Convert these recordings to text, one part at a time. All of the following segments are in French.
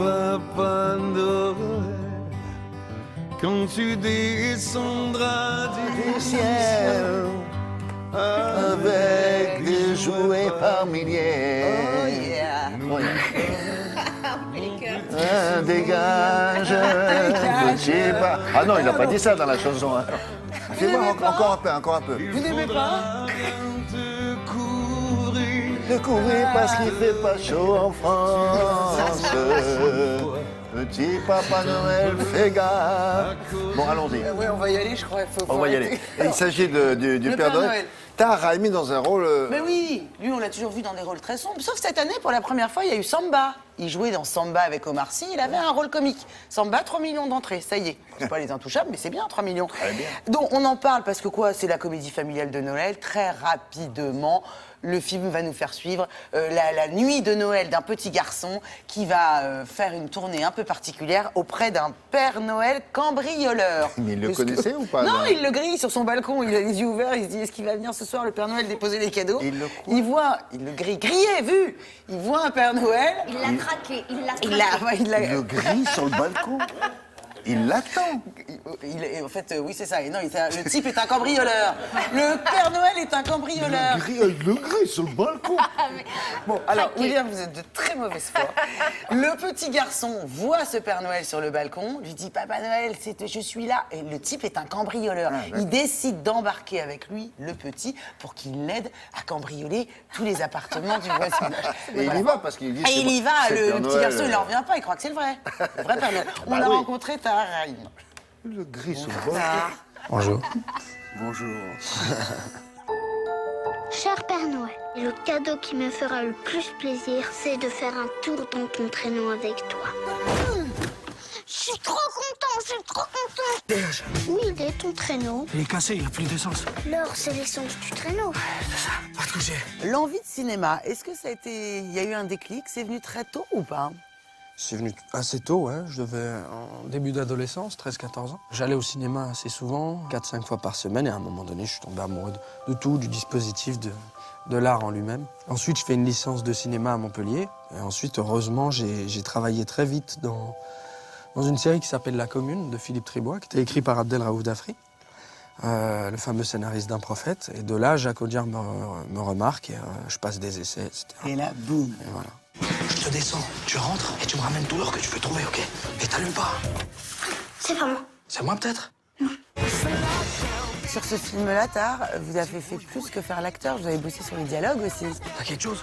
Papa Noël, quand tu descendras du ciel, avec des jouets par milliers. Oh yeah. Dégage, petit pas. Ah non, il n'a pas dit ça dans la chanson. Hein. Fais-moi encore un peu, encore un peu. Vous n'aimez pas? De couvrir parce qu'il fait pas chaud en France. Petit Papa Noël, fais gaffe. Bon, allons-y. Oui, on va y aller, je crois. On va y aller. Et il s'agit du Père Noël. T'as Raimi dans un rôle... Mais oui, lui, on l'a toujours vu dans des rôles très sombres. Sauf cette année, pour la première fois, il y a eu Samba. Il jouait dans Samba avec Omar Sy, il avait un rôle comique. Samba, 3 millions d'entrées, ça y est. C'est pas Les Intouchables, mais c'est bien, 3 millions. Très bien. Donc, on en parle parce que quoi, c'est la comédie familiale de Noël. Très rapidement, le film va nous faire suivre la nuit de Noël d'un petit garçon qui va faire une tournée un peu particulière auprès d'un Père Noël cambrioleur. Mais il le connaissait ou pas? Non, il le grille sur son balcon, il a les yeux ouverts, il se dit est-ce qu'il va venir ce soir le Père Noël déposer les cadeaux? Il le quoi? Il le grille, vu. Il voit un Père Noël. Il l'a craqué, il l'a craqué. Il le grille sur le balcon. Il l'attend. En fait, oui, c'est ça. Et non, le type est un cambrioleur. Le Père Noël est un cambrioleur. Le grille sur le balcon. Bon, alors, William, vous êtes de très mauvaise foi. Le petit garçon voit ce Père Noël sur le balcon, lui dit « Papa Noël, je suis là ». Et le type est un cambrioleur. Il décide d'embarquer avec lui, le petit, pour qu'il l'aide à cambrioler tous les appartements du voisinage. Et il y va parce qu'il dit... Et il y va, le petit garçon, il n'en revient pas, il croit que c'est le vrai. Le vrai Père Noël. On a rencontré Tahar Rahim. Le grille sur le balcon. Bonjour. Bonjour. Cher Père Noël, le cadeau qui me fera le plus plaisir, c'est de faire un tour dans ton traîneau avec toi. Je suis trop content. Dégage. Où il est ton traîneau? Il est cassé, il n'y a plus d'essence. Alors, c'est l'essence du traîneau. C'est ça, va te coucher. L'envie de cinéma, est-ce que ça a été... Il y a eu un déclic? C'est venu très tôt ou pas? C'est venu assez tôt, hein. Je devais en début d'adolescence, 13-14 ans. J'allais au cinéma assez souvent, 4-5 fois par semaine, et à un moment donné, je suis tombé amoureux de tout, du dispositif, de l'art en lui-même. Ensuite, je fais une licence de cinéma à Montpellier. Et ensuite, heureusement, j'ai travaillé très vite dans une série qui s'appelle La Commune, de Philippe Tribois, qui était écrite par Abdelraouf Dafri, le fameux scénariste d'Un prophète. Et de là, Jacques Audiard me remarque, et je passe des essais, etc. Et là, boum. Et voilà. Je te descends, tu rentres et tu me ramènes tout l'or que tu peux trouver, ok? Et t'allumes pas. C'est pas moi. C'est moi peut-être? Sur ce film-là, Tahar, vous avez fait plus que faire l'acteur, vous avez bossé sur les dialogues aussi. T'as quelque chose?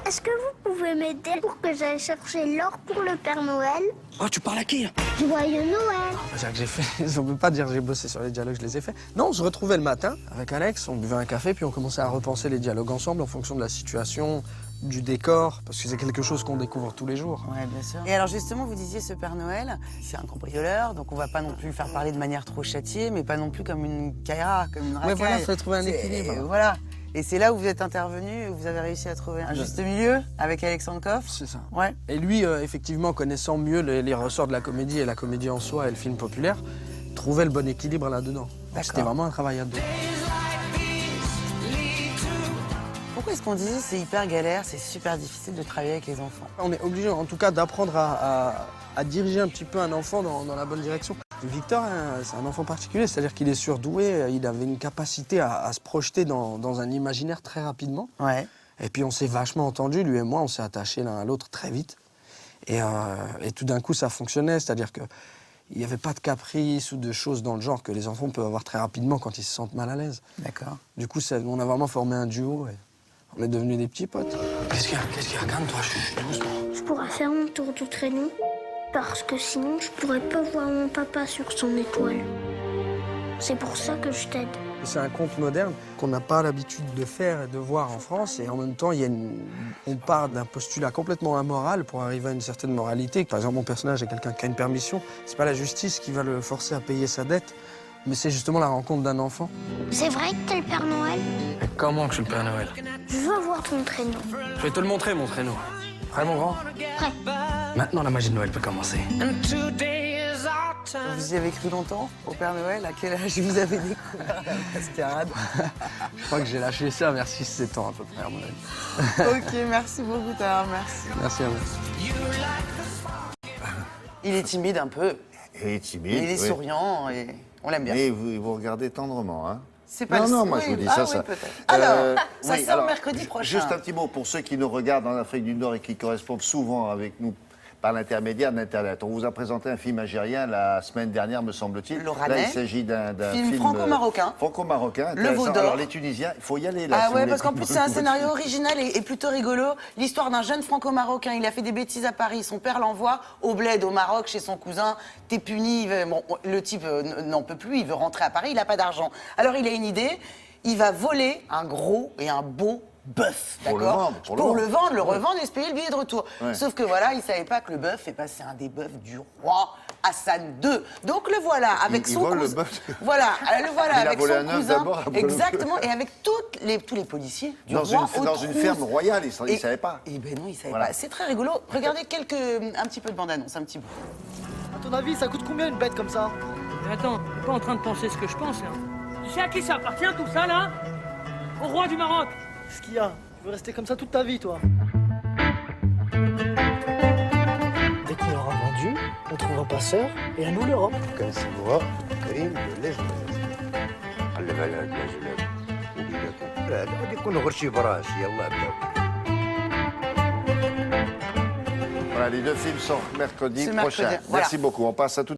Est-ce que vous pouvez m'aider pour que j'aille chercher l'or pour le Père Noël? Oh, tu parles à qui là? Joyeux Noël. C'est-à-dire que j'ai fait. On peut pas dire que j'ai bossé sur les dialogues, je les ai faits. Non, on se retrouvait le matin avec Alex, on buvait un café, puis on commençait à repenser les dialogues ensemble en fonction de la situation, du décor, parce que c'est quelque chose qu'on découvre tous les jours. Ouais, bien sûr. Et alors justement, vous disiez ce Père Noël, c'est un cambrioleur, donc on va pas non plus le faire parler de manière trop châtiée, mais pas non plus comme une caïra, comme une racaille. Ouais, voilà, il faut trouver un équilibre. Voilà. Et c'est là où vous êtes intervenu, vous avez réussi à trouver un juste milieu avec Alexandre Koff. C'est ça. Ouais. Et lui, effectivement, connaissant mieux les ressorts de la comédie et la comédie en soi et le film populaire, trouvait le bon équilibre là-dedans. C'était vraiment un travail à deux. Pourquoi est-ce qu'on disait c'est hyper galère, c'est super difficile de travailler avec les enfants? On est obligé, en tout cas, d'apprendre à diriger un petit peu un enfant dans la bonne direction. Victor, c'est un enfant particulier, c'est-à-dire qu'il est surdoué, il avait une capacité à se projeter dans un imaginaire très rapidement. Ouais. Et puis on s'est vachement entendu, lui et moi, on s'est attachés l'un à l'autre très vite. Et tout d'un coup, ça fonctionnait, c'est-à-dire qu'il n'y avait pas de caprice ou de choses dans le genre que les enfants peuvent avoir très rapidement quand ils se sentent mal à l'aise. D'accord. Du coup, on a vraiment formé un duo et on est devenus des petits potes. Qu'est-ce qu'il y a? Calme-toi, doucement. Je pourrais faire mon tour du traîneau, parce que sinon je pourrais pas voir mon papa sur son étoile. C'est pour ça que je t'aide. C'est un conte moderne qu'on n'a pas l'habitude de faire et de voir en France. Et en même temps, on part d'un postulat complètement immoral pour arriver à une certaine moralité. Par exemple, mon personnage est quelqu'un qui a une permission. C'est pas la justice qui va le forcer à payer sa dette, mais c'est justement la rencontre d'un enfant. C'est vrai que t'es le Père Noël? Comment que je suis le Père Noël? Je veux voir ton traîneau. Je vais te le montrer, mon traîneau. Prêt, mon grand? Prêt. Maintenant, la magie de Noël peut commencer. Vous y avez cru longtemps au Père Noël? À quel âge vous avez découvert la mascarade? Je crois que j'ai lâché ça vers 6-7 ans à peu près, à mon avis. Ok, merci beaucoup, Tahar, merci. Merci à vous. Il est timide un peu. Il est timide. Mais il est oui. souriant et on l'aime bien. Mais vous regardez tendrement, hein. C'est pas non, le... moi oui. je vous dis Ah ça, oui, ça. peut-être. Alors, ça oui, sort alors, mercredi prochain. Juste un petit mot pour ceux qui nous regardent en Afrique du Nord et qui correspondent souvent avec nous par l'intermédiaire d'Internet. On vous a présenté un film algérien la semaine dernière, me semble-t-il. Le Là, Rannais. il s'agit d'un Film franco-marocain. Franco-marocain. Le intéressant. Veau d'Or. Alors, les Tunisiens, il faut y aller là. Ah si vous ouais, voulez. parce qu'en plus c'est un scénario original et plutôt rigolo. L'histoire d'un jeune franco-marocain, il a fait des bêtises à Paris. Son père l'envoie au bled, au Maroc, chez son cousin. T'es puni. Bon, le type n'en peut plus, il veut rentrer à Paris, il n'a pas d'argent. Alors il a une idée, il va voler un gros et un beau bœuf, Pour le d'accord? vendre, Pour le vendre, le revendre et se payer le billet de retour. Ouais. Sauf que voilà, il savait pas que le bœuf est passé un des bœufs du roi Hassan II. Donc le voilà avec Il son vole le cousin. bœuf. Voilà, le voilà Il a avec volé son un œuf cousin. d'abord, après le bœuf. Exactement, et avec tous les policiers du Dans roi une, aux dans une trousses. ferme royale, il ne Et- savait pas. Eh ben non, il savait Voilà. pas. C'est très rigolo. Regardez un petit peu de bande-annonce, un petit bout. À ton avis, ça coûte combien une bête comme ça? Mais attends, t'es pas en train de penser ce que je pense, là. Tu sais à qui ça appartient, tout ça, là? Au roi du Maroc. Qu'est-ce qu'il y a? Tu veux rester comme ça toute ta vie, toi? Dès qu'on l'aura vendu, on trouve un passeur et à nous l'Europe. كان سموها كريم بلاش خلي بالك يا جلال وليدك لا غادي يكونوا غير شي براش يلا بداو Voilà, les deux films sortent mercredi C'est prochain. mercredi, voilà. Merci beaucoup. On passe à tout